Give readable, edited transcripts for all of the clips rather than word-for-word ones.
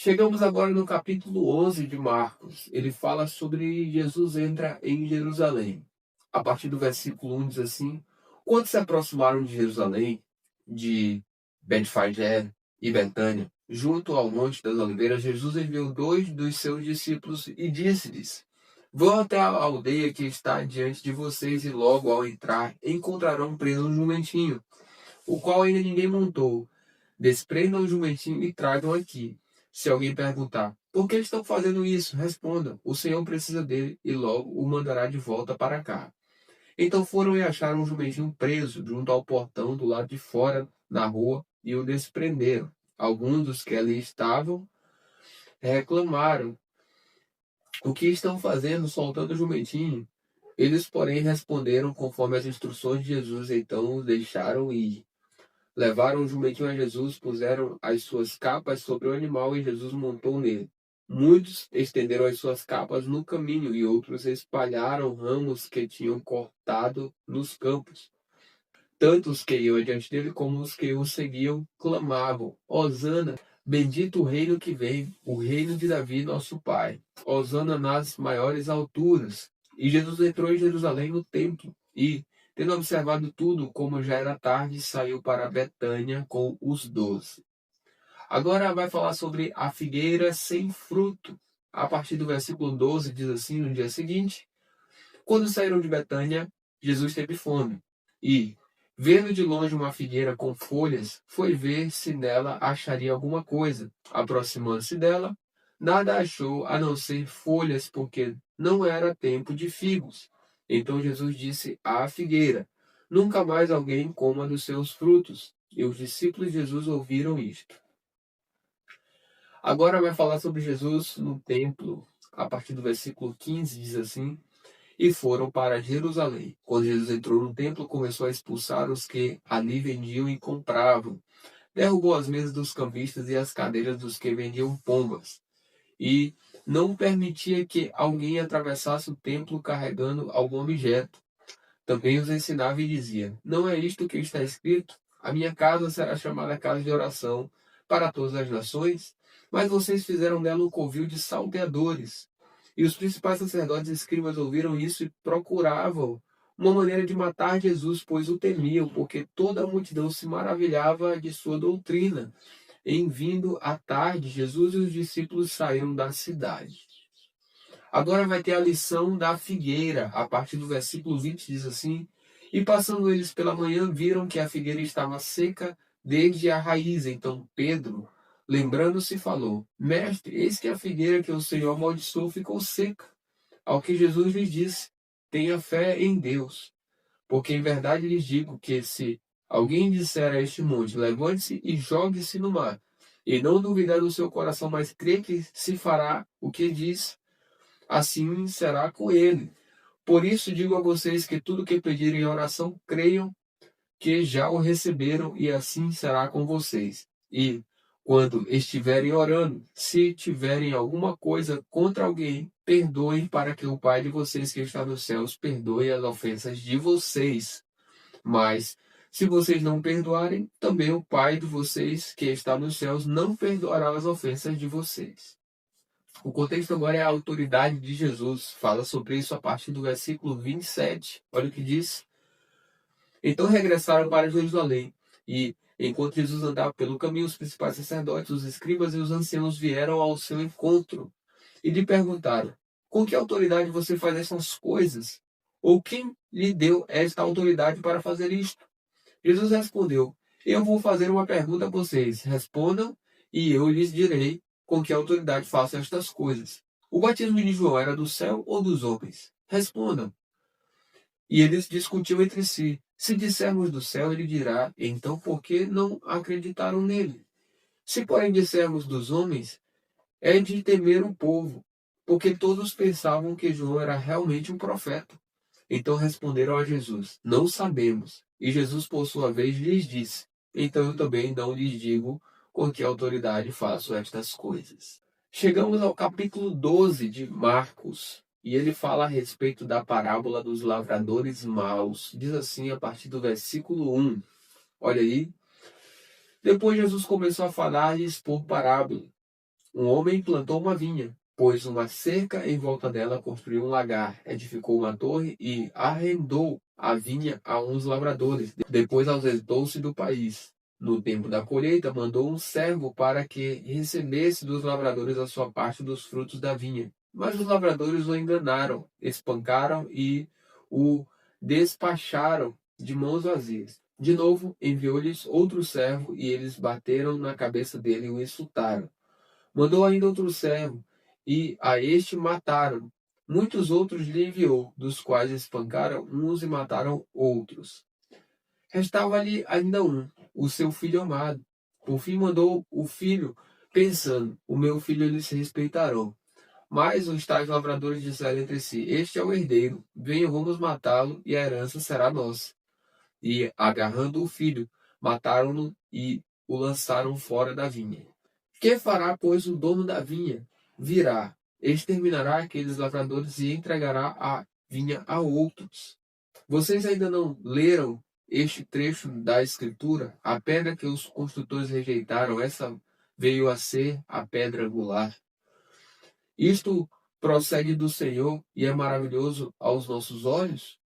Chegamos agora no capítulo 11 de Marcos. Ele fala sobre Jesus entra em Jerusalém. A partir do versículo 1 diz assim: Quando se aproximaram de Jerusalém, de Betfagé e Betânia, junto ao Monte das Oliveiras, Jesus enviou dois dos seus discípulos e disse-lhes: Vão até a aldeia que está diante de vocês e logo ao entrar encontrarão preso um jumentinho, o qual ainda ninguém montou. Desprendam o jumentinho e tragam aqui. Se alguém perguntar, por que estão fazendo isso? Respondam, o Senhor precisa dele e logo o mandará de volta para cá. Então foram e acharam um jumentinho preso junto ao portão do lado de fora, na rua, e o desprenderam. Alguns dos que ali estavam reclamaram: O que estão fazendo soltando o jumentinho? Eles, porém, responderam conforme as instruções de Jesus, então o deixaram ir. Levaram o jumentinho a Jesus, puseram as suas capas sobre o animal e Jesus montou nele. Muitos estenderam as suas capas no caminho e outros espalharam ramos que tinham cortado nos campos. Tanto os que iam adiante dele como os que o seguiam clamavam: Hosana, bendito o reino que vem, o reino de Davi, nosso pai. Hosana nas maiores alturas. E Jesus entrou em Jerusalém no templo e, tendo observado tudo, como já era tarde, saiu para Betânia com os 12. Agora vai falar sobre a figueira sem fruto. A partir do versículo 12 diz assim: No dia seguinte, quando saíram de Betânia, Jesus teve fome e, vendo de longe uma figueira com folhas, foi ver se nela acharia alguma coisa. Aproximando-se dela, nada achou a não ser folhas, porque não era tempo de figos. Então Jesus disse à figueira: Nunca mais alguém coma dos seus frutos. E os discípulos de Jesus ouviram isto. Agora vai falar sobre Jesus no templo. A partir do versículo 15 diz assim: E foram para Jerusalém. Quando Jesus entrou no templo, começou a expulsar os que ali vendiam e compravam. Derrubou as mesas dos cambistas e as cadeiras dos que vendiam pombas. E não permitia que alguém atravessasse o templo carregando algum objeto. Também os ensinava e dizia: Não é isto que está escrito? A minha casa será chamada casa de oração para todas as nações, mas vocês fizeram dela um covil de salteadores. E os principais sacerdotes e escribas ouviram isso e procuravam uma maneira de matar Jesus, pois o temiam, porque toda a multidão se maravilhava de sua doutrina. Em vindo à tarde, Jesus e os discípulos saíram da cidade. Agora vai ter a lição da figueira. A partir do versículo 20 diz assim: E passando eles pela manhã, viram que a figueira estava seca desde a raiz. Então Pedro, lembrando-se, falou: Mestre, eis que a figueira que o Senhor amaldiçoou ficou seca. Ao que Jesus lhes disse: Tenha fé em Deus. Porque em verdade lhes digo que se alguém disser a este monte: Levante-se e jogue-se no mar, e não duvidar no seu coração, mas crê que se fará o que diz, assim será com ele. Por isso digo a vocês que tudo que pedirem em oração, creiam que já o receberam, e assim será com vocês. E quando estiverem orando, se tiverem alguma coisa contra alguém, perdoem, para que o Pai de vocês que está nos céus perdoe as ofensas de vocês. Mas se vocês não perdoarem, também o Pai de vocês que está nos céus não perdoará as ofensas de vocês. O contexto agora é a autoridade de Jesus. Fala sobre isso a partir do versículo 27. Olha o que diz. Então regressaram para Jerusalém. E, enquanto Jesus andava pelo caminho, os principais sacerdotes, os escribas e os anciãos vieram ao seu encontro e lhe perguntaram: Com que autoridade você faz estas coisas? Ou quem lhe deu esta autoridade para fazer isto? Jesus respondeu: Eu vou fazer uma pergunta a vocês. Respondam, e eu lhes direi com que autoridade faço estas coisas. O batismo de João era do céu ou dos homens? Respondam. E eles discutiam entre si. Se dissermos do céu, ele dirá: Então por que não acreditaram nele? Se, porém, dissermos dos homens, é de temer o povo, porque todos pensavam que João era realmente um profeta. Então responderam a Jesus: Não sabemos. E Jesus, por sua vez, lhes disse: Então eu também não lhes digo com que autoridade faço estas coisas. Chegamos ao capítulo 12 de Marcos, e ele fala a respeito da parábola dos lavradores maus. Diz assim a partir do versículo 1. Olha aí. Depois Jesus começou a falar e expor parábola. Um homem plantou uma vinha, pôs uma cerca em volta dela, construiu um lagar, edificou uma torre e arrendou a vinha a uns lavradores. Depois ausentou-se do país. No tempo da colheita, mandou um servo para que recebesse dos lavradores a sua parte dos frutos da vinha. Mas os lavradores o enganaram, espancaram e o despacharam de mãos vazias. De novo, enviou-lhes outro servo e eles bateram na cabeça dele e o insultaram. Mandou ainda outro servo, e a este mataram. Muitos outros lhe enviou, dos quais espancaram uns e mataram outros. Restava-lhe ainda um, o seu filho amado. Por fim mandou o filho, pensando, o meu filho eles respeitarão. Mas os tais lavradores disseram entre si, este é o herdeiro, venham, vamos matá-lo, e a herança será nossa. E, agarrando o filho, mataram-no e o lançaram fora da vinha. Que fará, pois, o dono da vinha? Virá, exterminará aqueles lavradores e entregará a vinha a outros. Vocês ainda não leram este trecho da Escritura? A pedra que os construtores rejeitaram, essa veio a ser a pedra angular. Isto procede do Senhor e é maravilhoso aos nossos olhos?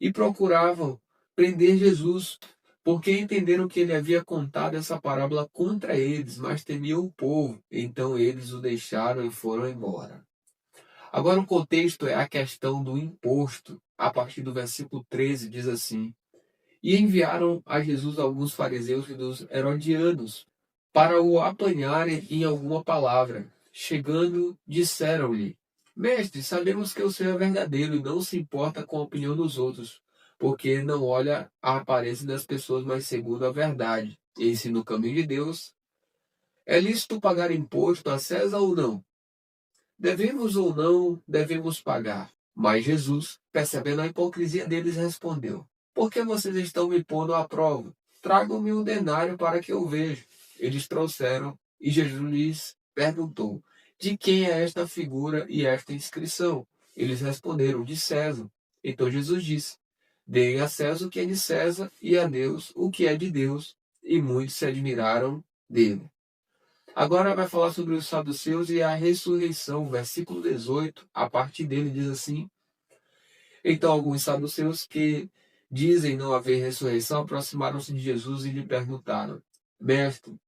E procuravam prender Jesus, porque entenderam que ele havia contado essa parábola contra eles, mas temiam o povo. Então eles o deixaram e foram embora. Agora o contexto é a questão do imposto. A partir do versículo 13 diz assim: E enviaram a Jesus alguns fariseus e dos herodianos para o apanharem em alguma palavra. Chegando, disseram-lhe: Mestre, sabemos que o Senhor é verdadeiro e não se importa com a opinião dos outros, porque não olha a aparência das pessoas, mas segundo a verdade. Ensina o caminho de Deus. É lícito pagar imposto a César ou não? Devemos ou não devemos pagar? Mas Jesus, percebendo a hipocrisia deles, respondeu: Por que vocês estão me pondo à prova? Tragam-me um denário para que eu veja. Eles trouxeram, e Jesus lhes perguntou: De quem é esta figura e esta inscrição? Eles responderam: De César. Então Jesus disse: Deem a César o que é de César e a Deus o que é de Deus. E muitos se admiraram dele. Agora vai falar sobre os saduceus e a ressurreição, versículo 18. A partir dele diz assim: Então alguns saduceus que dizem não haver ressurreição aproximaram-se de Jesus e lhe perguntaram: Mestre,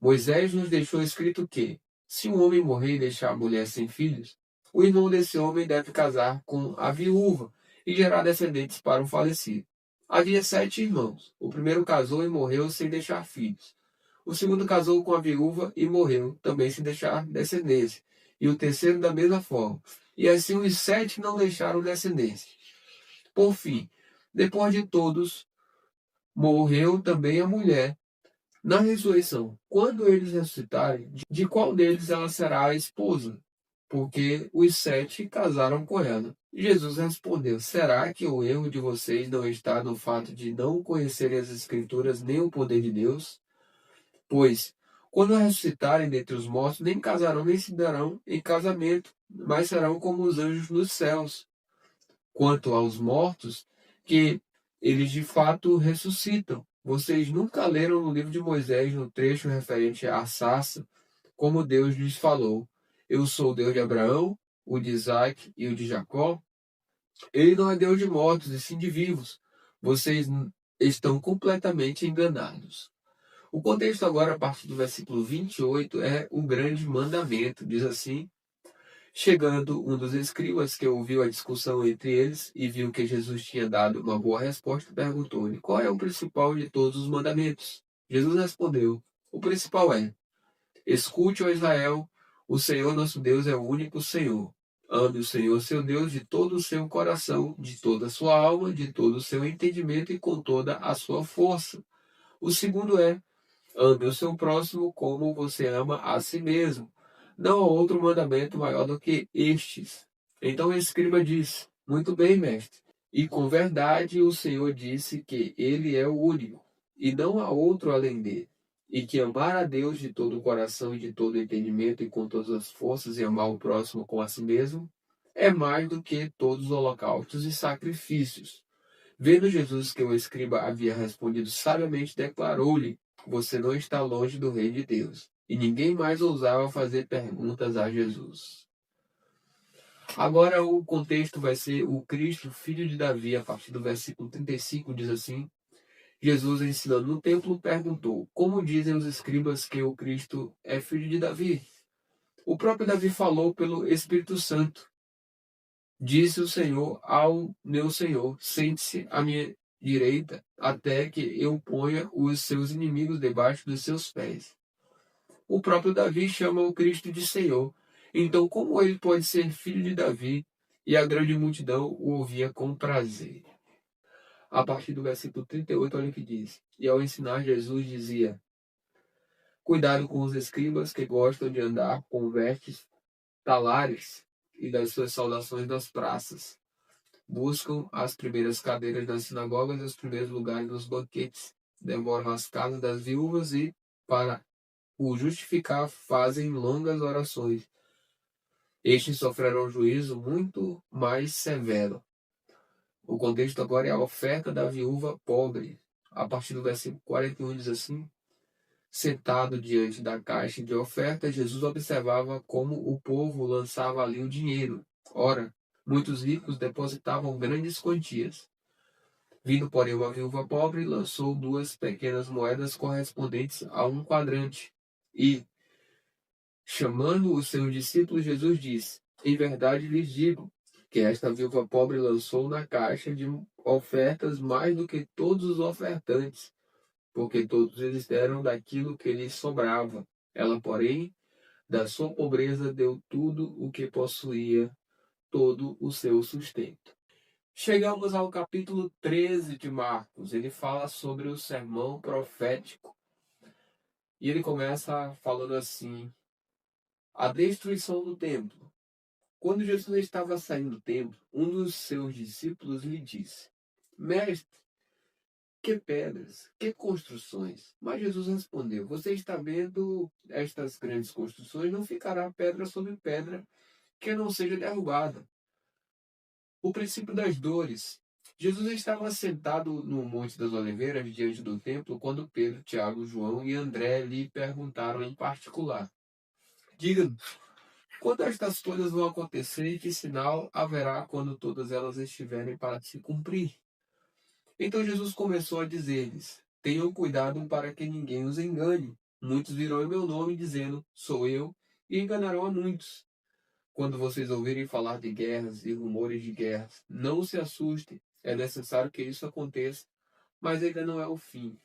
Moisés nos deixou escrito que, se um homem morrer e deixar a mulher sem filhos, o irmão desse homem deve casar com a viúva e gerar descendentes para o falecido. Havia 7 irmãos. O primeiro casou e morreu sem deixar filhos. O segundo casou com a viúva e morreu, também sem deixar descendência. E o terceiro da mesma forma. E assim os 7 não deixaram descendência. Por fim, depois de todos, morreu também a mulher. Na ressurreição, quando eles ressuscitarem, de qual deles ela será a esposa? Porque os 7 casaram com ela. Jesus respondeu: Será que o erro de vocês não está no fato de não conhecerem as Escrituras nem o poder de Deus? Pois, quando ressuscitarem dentre os mortos, nem casarão nem se darão em casamento, mas serão como os anjos nos céus. Quanto aos mortos, que eles de fato ressuscitam. Vocês nunca leram no livro de Moisés, no trecho referente à sarça, como Deus lhes falou: Eu sou o Deus de Abraão, o de Isaac e o de Jacó? Ele não é Deus de mortos, e sim de vivos. Vocês estão completamente enganados. O contexto agora, a partir do versículo 28, é um grande mandamento. Diz assim: Chegando um dos escribas, que ouviu a discussão entre eles e viu que Jesus tinha dado uma boa resposta, perguntou-lhe: Qual é o principal de todos os mandamentos? Jesus respondeu: O principal é: Escute, ó Israel, o Senhor nosso Deus é o único Senhor. Ame o Senhor seu Deus de todo o seu coração, de toda a sua alma, de todo o seu entendimento e com toda a sua força. O segundo é: Ame o seu próximo como você ama a si mesmo. Não há outro mandamento maior do que estes. Então o escriba disse: Muito bem, mestre. E com verdade o Senhor disse que ele é o único, e não há outro além dele. E que amar a Deus de todo o coração e de todo o entendimento e com todas as forças e amar o próximo como a si mesmo é mais do que todos os holocaustos e sacrifícios. Vendo Jesus que o escriba havia respondido sabiamente, declarou-lhe: Você não está longe do reino de Deus. e ninguém mais ousava fazer perguntas a Jesus. Agora o contexto vai ser o Cristo, filho de Davi, a partir do versículo 35, diz assim: Jesus, ensinando no templo, perguntou: Como dizem os escribas que o Cristo é filho de Davi? O próprio Davi falou pelo Espírito Santo. Disse o Senhor ao meu Senhor: Sente-se à minha direita, até que eu ponha os seus inimigos debaixo dos seus pés. O próprio Davi chama o Cristo de Senhor. Então, como ele pode ser filho de Davi? E a grande multidão o ouvia com prazer. A partir do versículo 38, olha o que diz. E ao ensinar, Jesus dizia: Cuidado com os escribas que gostam de andar com vestes talares e das suas saudações nas praças. Buscam as primeiras cadeiras nas sinagogas e os primeiros lugares nos banquetes. Devoram as casas das viúvas e, para o justificar, fazem longas orações. Estes sofrerão juízo muito mais severo. O contexto agora é a oferta da viúva pobre. A partir do versículo 41 diz assim: Sentado diante da caixa de oferta, Jesus observava como o povo lançava ali o dinheiro. Ora, muitos ricos depositavam grandes quantias. Vindo, porém, uma viúva pobre, lançou 2 pequenas moedas correspondentes a um quadrante. E, chamando os seus discípulos, Jesus disse: Em verdade lhes digo que esta viúva pobre lançou na caixa de ofertas mais do que todos os ofertantes, porque todos eles deram daquilo que lhes sobrava. Ela, porém, da sua pobreza deu tudo o que possuía, todo o seu sustento. Chegamos ao capítulo 13 de Marcos. Ele fala sobre o sermão profético. E ele começa falando assim: a destruição do templo. Quando Jesus estava saindo do templo, um dos seus discípulos lhe disse: Mestre, que pedras, que construções. Mas Jesus respondeu: Você está vendo estas grandes construções? Não ficará pedra sobre pedra que não seja derrubada. O princípio das dores. Jesus estava sentado no Monte das Oliveiras, diante do templo, quando Pedro, Tiago, João e André lhe perguntaram em particular: Diga-nos, quando estas coisas vão acontecer e que sinal haverá quando todas elas estiverem para se cumprir? Então Jesus começou a dizer-lhes: Tenham cuidado para que ninguém os engane. Muitos virão em meu nome dizendo: Sou eu, e enganarão a muitos. Quando vocês ouvirem falar de guerras e rumores de guerras, não se assustem. É necessário que isso aconteça, mas ainda não é o fim.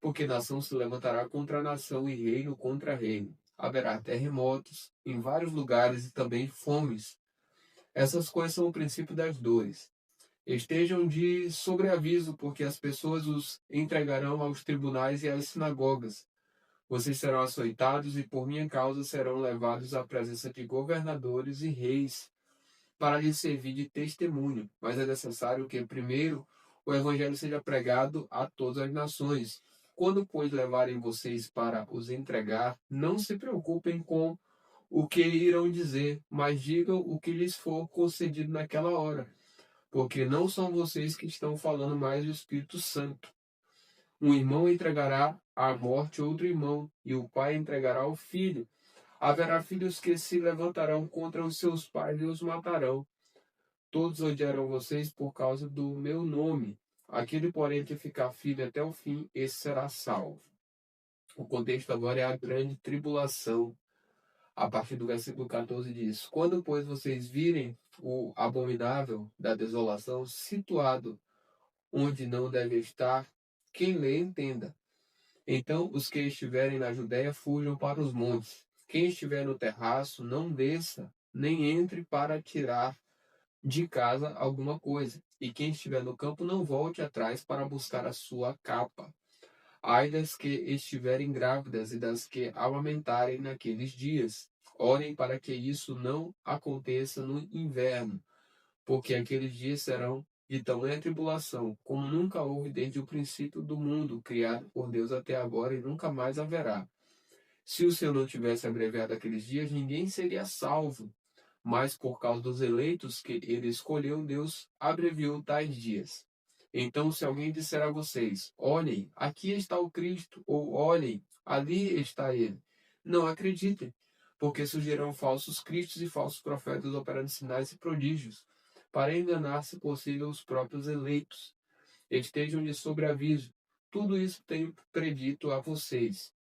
Porque nação se levantará contra nação e reino contra reino. Haverá terremotos em vários lugares e também fomes. Essas coisas são o princípio das dores. Estejam de sobreaviso, porque as pessoas os entregarão aos tribunais e às sinagogas. Vocês serão açoitados e por minha causa serão levados à presença de governadores e reis para lhes servir de testemunho. Mas é necessário que primeiro o evangelho seja pregado a todas as nações. Quando, pois, levarem vocês para os entregar, não se preocupem com o que irão dizer, mas digam o que lhes for concedido naquela hora, porque não são vocês que estão falando, mais o Espírito Santo. Um irmão entregará à morte outro irmão, e o pai entregará ao filho. Haverá filhos que se levantarão contra os seus pais e os matarão. Todos odiarão vocês por causa do meu nome. Aquele, porém, que ficar firme até o fim, esse será salvo. O contexto agora é a grande tribulação. A partir do versículo 14 diz: Quando, pois, vocês virem o abominável da desolação situado onde não deve estar, quem lê entenda. Então os que estiverem na Judéia fujam para os montes. Quem estiver no terraço, não desça, nem entre para tirar de casa alguma coisa. E quem estiver no campo, não volte atrás para buscar a sua capa. Ai das que estiverem grávidas e das que amamentarem naqueles dias. Orem para que isso não aconteça no inverno, porque aqueles dias serão de tamanha tribulação, como nunca houve desde o princípio do mundo, criado por Deus até agora, e nunca mais haverá. Se o Senhor não tivesse abreviado aqueles dias, ninguém seria salvo. Mas por causa dos eleitos que ele escolheu, Deus abreviou tais dias. Então, se alguém disser a vocês: Olhem, aqui está o Cristo, ou olhem, ali está ele, não acreditem, porque surgirão falsos cristos e falsos profetas operando sinais e prodígios, para enganar, se possível, os próprios eleitos. Estejam de sobreaviso. Tudo isso tenho predito a vocês.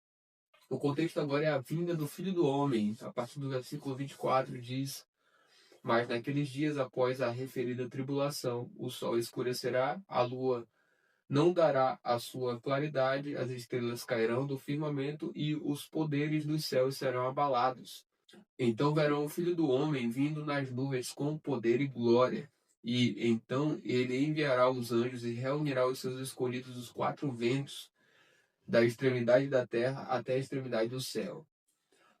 O contexto agora é a vinda do Filho do Homem. A partir do versículo 24 diz: Mas naqueles dias após a referida tribulação, o sol escurecerá, a lua não dará a sua claridade, as estrelas cairão do firmamento e os poderes dos céus serão abalados. Então verão o Filho do Homem vindo nas nuvens com poder e glória. E então ele enviará os anjos e reunirá os seus escolhidos dos quatro ventos, da extremidade da terra até a extremidade do céu.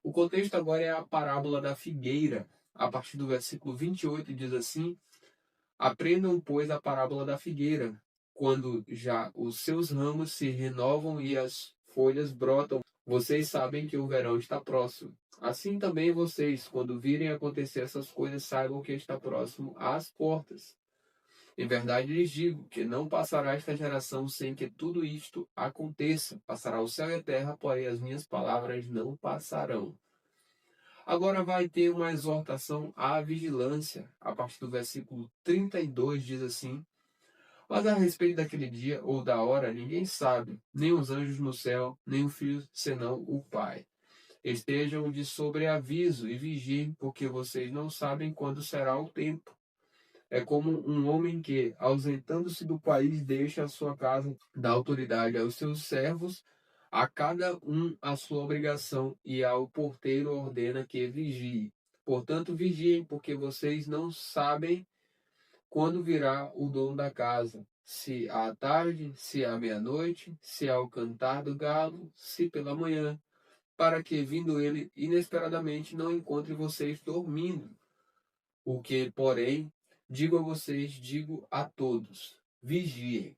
O contexto agora é a parábola da figueira. A partir do versículo 28 diz assim: Aprendam, pois, a parábola da figueira. Quando já os seus ramos se renovam e as folhas brotam, vocês sabem que o verão está próximo. Assim também vocês, quando virem acontecer essas coisas, saibam que está próximo às portas. Em verdade lhes digo que não passará esta geração sem que tudo isto aconteça. Passará o céu e a terra, porém as minhas palavras não passarão. Agora vai ter uma exortação à vigilância. A partir do versículo 32 diz assim: Mas a respeito daquele dia ou da hora ninguém sabe, nem os anjos no céu, nem o Filho, senão o Pai. Estejam de sobreaviso e vigiem, porque vocês não sabem quando será o tempo. É como um homem que, ausentando-se do país, deixa a sua casa, dá autoridade aos seus servos, a cada um a sua obrigação, e ao porteiro ordena que vigie. Portanto, vigiem, porque vocês não sabem quando virá o dono da casa, se à tarde, se à meia-noite, se ao cantar do galo, se pela manhã, para que, vindo ele inesperadamente, não encontre vocês dormindo. O que, porém, digo a vocês, digo a todos: vigiem.